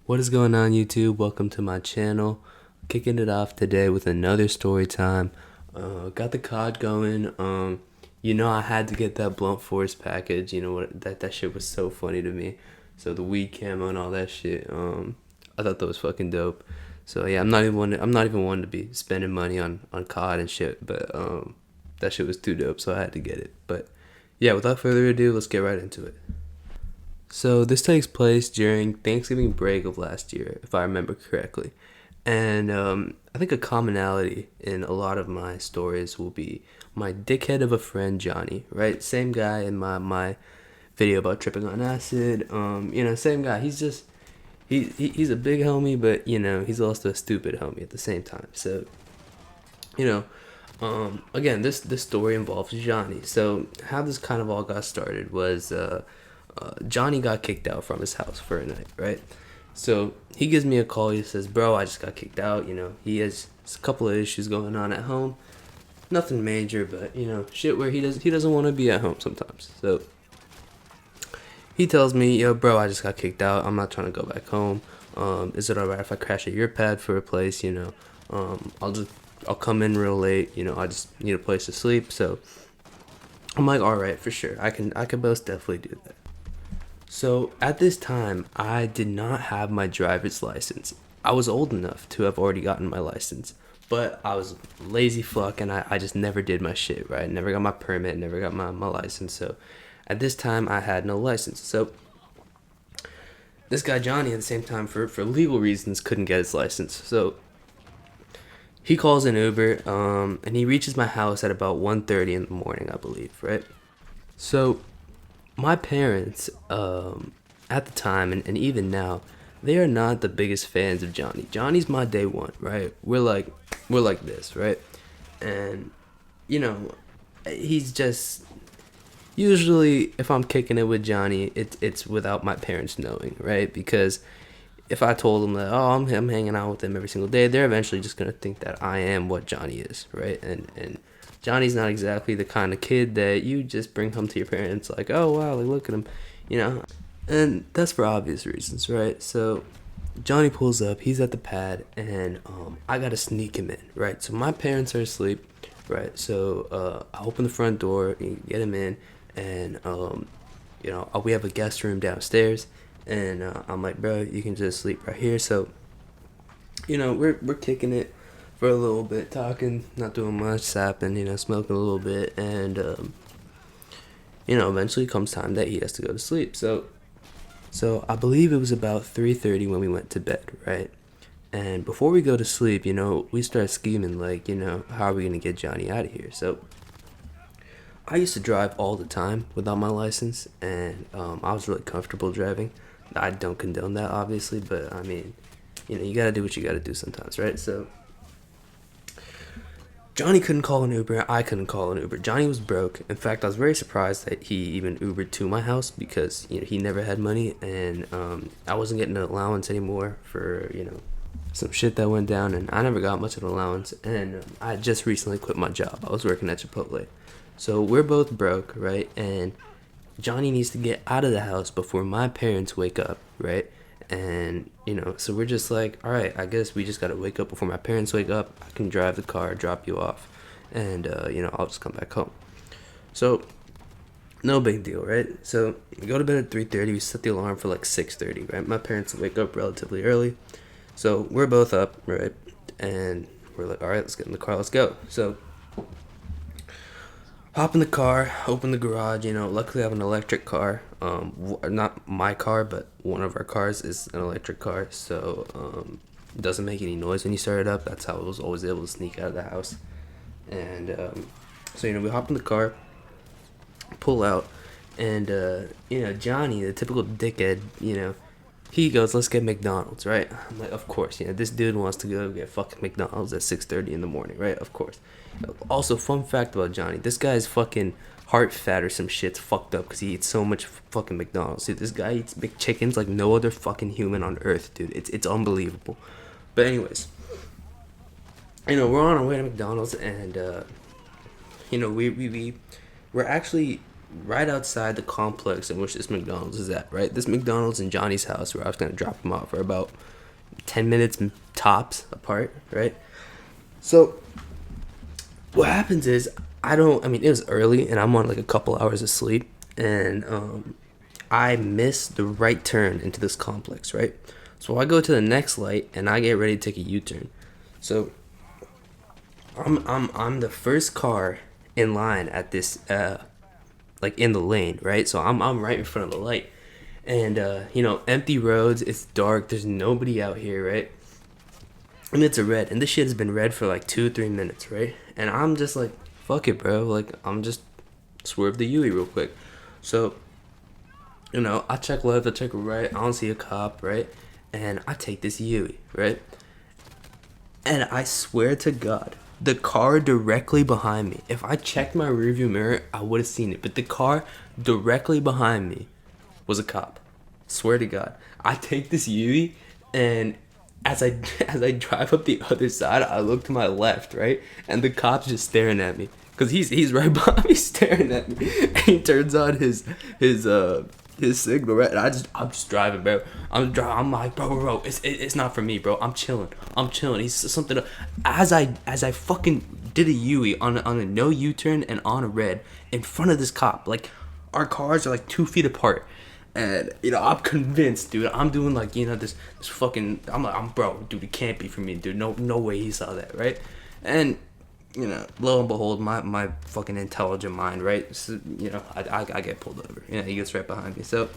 What is going on, YouTube? Welcome to my channel. Kicking it off today with another story time. Got the COD going. I had to get that Blunt Force package. You know what? That shit was so funny to me. So the weed camo and all that shit. I thought that was fucking dope. So yeah, I'm not even one to be spending money on COD and shit. But that shit was too dope, so I had to get it. But yeah, without further ado, let's get right into it. So this takes place during Thanksgiving break of last year, if I remember correctly. And I think a commonality in a lot of my stories will be my dickhead of a friend Johnny, right? Same guy in my video about tripping on acid. Same guy. He's a big homie, but he's also a stupid homie at the same time. So you know, again, this story involves Johnny. So how this kind of all got started was Johnny got kicked out from his house for a night, right? So he gives me a call. He says, "Bro, I just got kicked out. He has a couple of issues going on at home. Nothing major, but shit where he doesn't want to be at home sometimes." So he tells me, "Yo, bro, I just got kicked out. I'm not trying to go back home. Is it alright if I crash at your pad for a place? I'll come in real late. I just need a place to sleep." So I'm like, "All right, for sure. I can most definitely do that." So at this time, I did not have my driver's license. I was old enough to have already gotten my license, but I was lazy fuck and I just never did my shit, right? Never got my permit, never got my license. So at this time, I had no license. So this guy Johnny at the same time, for legal reasons, couldn't get his license. So he calls an Uber, and he reaches my house at about 1:30 in the morning, I believe, right? So my parents, at the time and even now, they are not the biggest fans of Johnny. Johnny's my day one, right? We're like this, right? And you know, he's just usually if I'm kicking it with Johnny, it's without my parents knowing, right? Because if I told them that I'm hanging out with him every single day, they're eventually just gonna think that I am what Johnny is, right? And Johnny's not exactly the kind of kid that you just bring home to your parents like, "Oh wow, like look at him," you know. And that's for obvious reasons, right? So Johnny pulls up, he's at the pad, and I gotta sneak him in, right? So my parents are asleep, right? So I open the front door, get him in, and we have a guest room downstairs, and I'm like, "Bro, you can just sleep right here." So we're kicking it for a little bit, talking, not doing much, sapping, smoking a little bit, and eventually comes time that he has to go to sleep. So I believe it was about 3:30 when we went to bed, right? And before we go to sleep, we start scheming like, how are we gonna get Johnny out of here? So I used to drive all the time without my license, and I was really comfortable driving. I don't condone that, obviously, but I mean, you gotta do what you gotta do sometimes, right? So Johnny couldn't call an Uber. I couldn't call an Uber. Johnny was broke. In fact, I was very surprised that he even Ubered to my house because he never had money, and I wasn't getting an allowance anymore for some shit that went down, and I never got much of an allowance. And I just recently quit my job. I was working at Chipotle, so we're both broke, right? And Johnny needs to get out of the house before my parents wake up, right? And so we're just like, all right, I guess we just gotta wake up before my parents wake up. I can drive the car, drop you off, and I'll just come back home. So no big deal, right? So we go to bed at 3:30. We set the alarm for like 6:30, right? My parents wake up relatively early, so we're both up, right? And we're like, all right, let's get in the car, let's go. So hop in the car, open the garage. Luckily I have an electric car. Not my car, but one of our cars is an electric car, so it doesn't make any noise when you start it up. That's how I was always able to sneak out of the house. And so we hop in the car, pull out, and Johnny, the typical dickhead, he goes, "Let's get McDonald's," right? I'm like, of course, this dude wants to go get fucking McDonald's at 6:30 in the morning, right? Of course. Also, fun fact about Johnny, this guy's fucking heart fat or some shit's fucked up because he eats so much fucking McDonald's. Dude, this guy eats McChickens like no other fucking human on earth, dude. It's unbelievable. But anyways, we're on our way to McDonald's, and we're actually right outside the complex in which this McDonald's is at, right? This McDonald's and Johnny's house where I was going to drop him off are about 10 minutes tops apart, right? So what happens is it was early and I'm on like a couple hours of sleep, and I miss the right turn into this complex, right? So I go to the next light and I get ready to take a U-turn. So I'm the first car in line at this like in the lane, right? So I'm right in front of the light. And empty roads, it's dark, there's nobody out here, right? And it's a red, and this shit has been red for like 2 or 3 minutes, right? And I'm just like, fuck it, bro. Like, I'm just swerve the UE real quick. So, I check left, I check right, I don't see a cop, right? And I take this UE, right? And I swear to God, the car directly behind me, if I checked my rearview mirror, I would have seen it. But the car directly behind me was a cop. Swear to God. I take this UE, and as I as I drive up the other side, I look to my left, right? And the cop's just staring at me. Cause he's right behind me staring at me. And he turns on his signal, right? And I'm just driving, bro. I'm like, bro, it's not for me, bro. I'm chilling. He's something. As I fucking did a UE on a no U-turn and on a red in front of this cop. Like, our cars are like 2 feet apart. And I'm convinced, dude. I'm doing like this fucking. I'm like, bro, dude. It can't be for me, dude. No way he saw that, right? And lo and behold, my fucking intelligent mind, right? So, I get pulled over. He gets right behind me. So,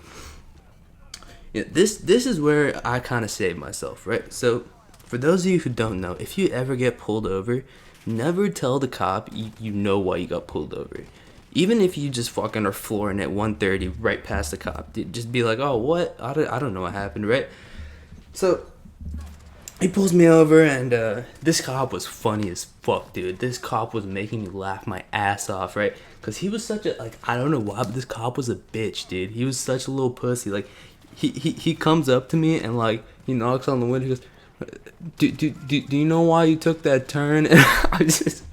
this is where I kind of saved myself, right? So, for those of you who don't know, if you ever get pulled over, never tell the cop you know why you got pulled over. Even if you just fucking are flooring at 130 right past the cop, just be like, oh, what? I don't know what happened, right? So he pulls me over, and this cop was funny as fuck, dude. This cop was making me laugh my ass off, right? Because he was such a, like, I don't know why, but this cop was a bitch, dude. He was such a little pussy. Like, he comes up to me and, like, he knocks on the window. He goes, do you know why you took that turn? And I just...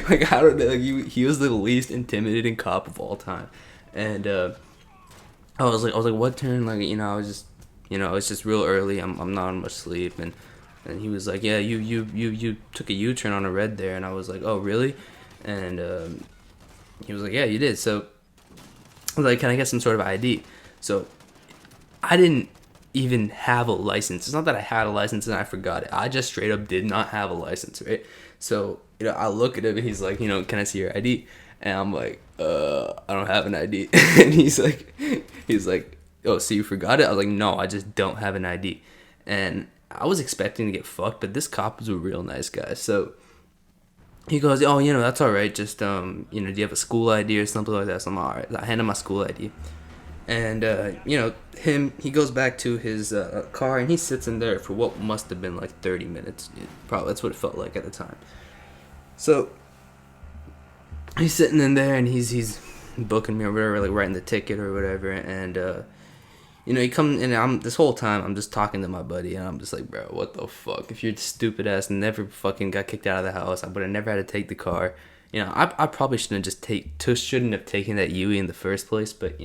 like, I don't know, like, he was the least intimidating cop of all time. And I was like, what turn? Like, I was just, it's just real early. I'm not on much sleep. And he was like, yeah, you took a U-turn on a red there. And I was like, oh, really? And he was like, yeah, you did. So I was like, can I get some sort of ID? So I didn't even have a license. It's not that I had a license and I forgot it. I just straight up did not have a license, right? So, I look at him and he's like, can I see your ID? And I'm like, I don't have an ID. And he's like, oh, so you forgot it? I was like, no, I just don't have an ID. And I was expecting to get fucked, but this cop was a real nice guy. So he goes, oh, that's all right. Just, do you have a school ID or something like that? So I'm all right. I hand him my school ID. And, he goes back to his car, and he sits in there for what must have been like 30 minutes. Probably that's what it felt like at the time. So he's sitting in there, and he's booking me or whatever, like writing the ticket or whatever. And, he comes, and this whole time I'm just talking to my buddy, and I'm just like, bro, what the fuck? If your stupid ass never fucking got kicked out of the house, I would have never had to take the car. I probably shouldn't have taken that UE in the first place, but,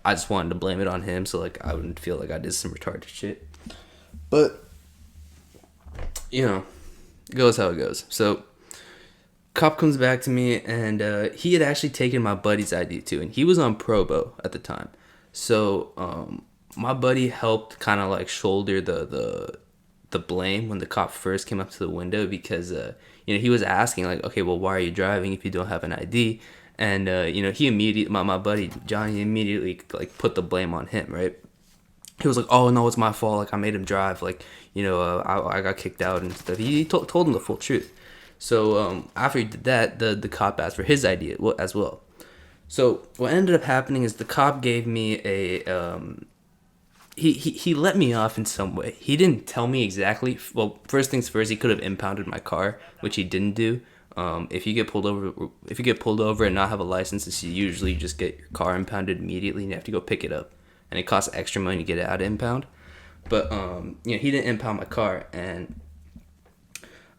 I just wanted to blame it on him, so, like, I wouldn't feel like I did some retarded shit. But, it goes how it goes. So, cop comes back to me, and he had actually taken my buddy's ID, too, and he was on probo at the time. So, my buddy helped kind of, like, shoulder the blame when the cop first came up to the window, because, he was asking, like, okay, well, why are you driving if you don't have an ID? And, he immediately, my buddy, Johnny, immediately, like, put the blame on him, right? He was like, oh, no, it's my fault. Like, I made him drive. Like, I got kicked out and stuff. He told him the full truth. So, after he did that, the cop asked for his ID as well. So, what ended up happening is the cop gave me he let me off in some way. He didn't tell me exactly. Well, first things first, he could have impounded my car, which he didn't do. If you get pulled over and not have a license, you usually just get your car impounded immediately, and you have to go pick it up, and it costs extra money to get it out of impound. But he didn't impound my car, and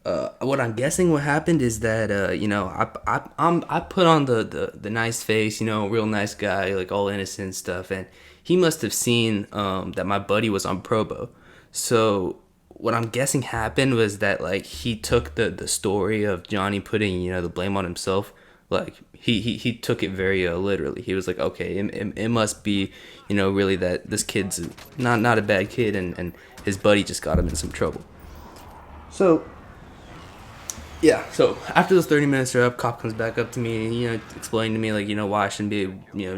What I'm guessing what happened is that I put on the nice face, real nice guy, like all innocent stuff, and he must have seen that my buddy was on probo. So what I'm guessing happened was that like he took the story of Johnny putting the blame on himself, like he took it very literally. He was like, okay, it must be really that this kid's not a bad kid, and his buddy just got him in some trouble. So yeah, so after those 30 minutes are up, cop comes back up to me and explained to me like why I shouldn't be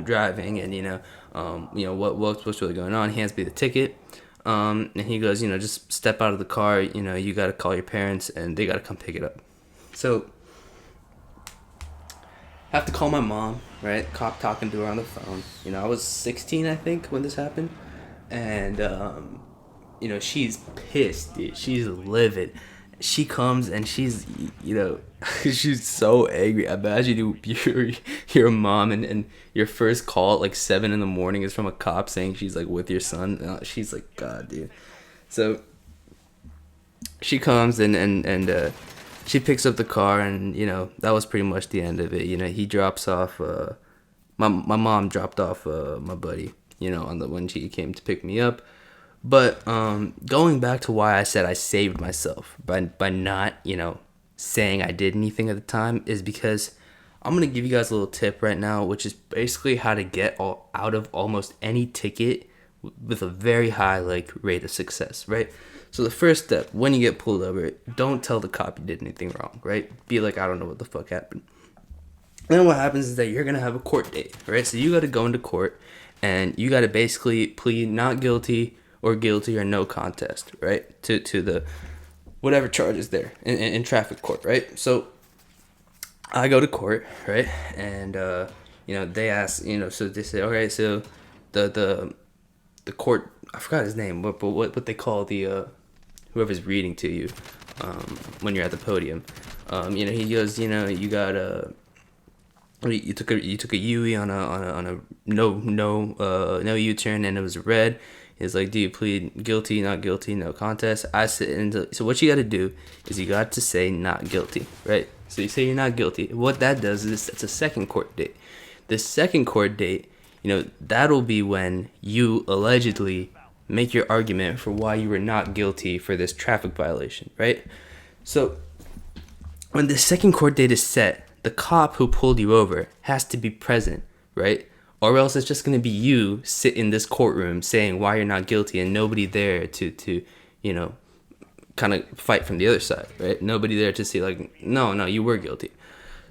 driving, and what's really going on. He hands me the ticket, and he goes, just step out of the car. You got to call your parents and they got to come pick it up. So I have to call my mom, right? Cop talking to her on the phone. I was 16, I think, when this happened, and she's pissed, dude. She's livid. She comes and she's she's so angry. Imagine you're a mom and your first call at like 7 a.m. is from a cop saying she's like with your son. She's like, God, dude. So she comes and she picks up the car, and that was pretty much the end of it. He drops off my mom dropped off my buddy on the when she came to pick me up. But going back to why I said I saved myself by not, saying I did anything at the time is because I'm going to give you guys a little tip right now, which is basically how to get out of almost any ticket with a very high rate of success, right? So the first step, when you get pulled over, don't tell the cop you did anything wrong, right? Be like, I don't know what the fuck happened. And then what happens is that you're going to have a court date, right? So you got to go into court and you got to basically plead not guilty or guilty or no contest, right? To the whatever charge is there in traffic court, right? So I go to court, right? And they ask, so they say, all right, so the court, I forgot his name, but what they call the whoever's reading to you when you're at the podium. He goes, you got you took a UE on a no U-turn, and it was red. Is like, do you plead guilty, not guilty, no contest? I sit into, so what you got to do is you got to say not guilty, right? So you say you're not guilty. What that does is it's a second court date. The second court date, that'll be when you allegedly make your argument for why you were not guilty for this traffic violation, right? So when the second court date is set, the cop who pulled you over has to be present, right? Or else it's just going to be you sit in this courtroom saying why you're not guilty and nobody there to kind of fight from the other side, right? Nobody there to say like, no, you were guilty.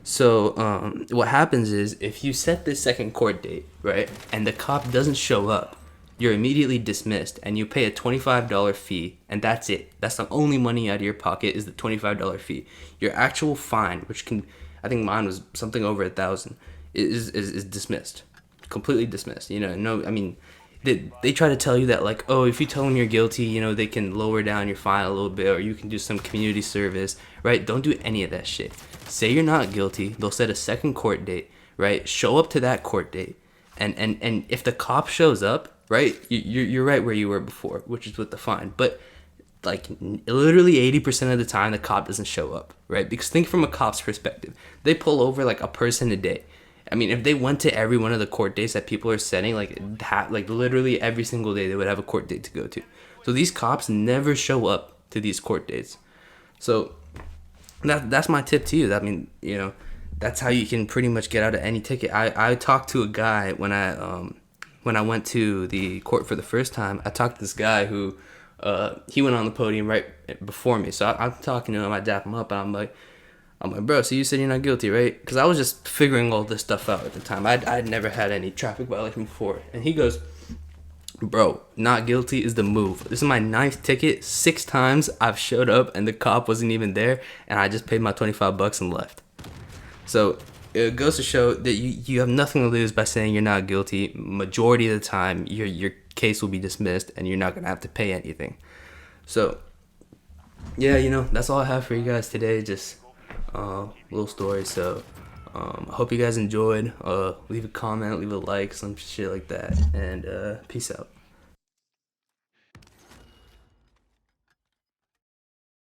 So what happens is if you set this second court date, right, and the cop doesn't show up, you're immediately dismissed and you pay a $25 fee, and that's it. That's the only money out of your pocket is the $25 fee. Your actual fine, which I think mine was something over $1,000, is dismissed. Completely dismissed. They try to tell you that like, oh, if you tell them you're guilty, they can lower down your fine a little bit, or you can do some community service, right? Don't do any of that shit. Say you're not guilty. They'll set a second court date, right? Show up to that court date, and if the cop shows up, right, you're right where you were before, which is with the fine. But like literally 80% of the time, the cop doesn't show up, right? Because think from a cop's perspective, they pull over like a person a day. I mean, if they went to every one of the court dates that people are setting, like literally every single day, they would have a court date to go to. So these cops never show up to these court dates. So that's my tip to you. I mean, that's how you can pretty much get out of any ticket. I talked to a guy when I went to the court for the first time. I talked to this guy who he went on the podium right before me. So I'm talking to him. I dap him up, and I'm like, bro, so you said you're not guilty, right? Because I was just figuring all this stuff out at the time. I'd never had any traffic violation before. And he goes, bro, not guilty is the move. This is my 9th ticket. 6 times I've showed up and the cop wasn't even there, and I just paid my $25 and left. So it goes to show that you have nothing to lose by saying you're not guilty. Majority of the time, your case will be dismissed, and you're not going to have to pay anything. So, yeah, that's all I have for you guys today. Just little story. So I hope you guys enjoyed. Leave a comment, leave a like, some shit like that, and peace out.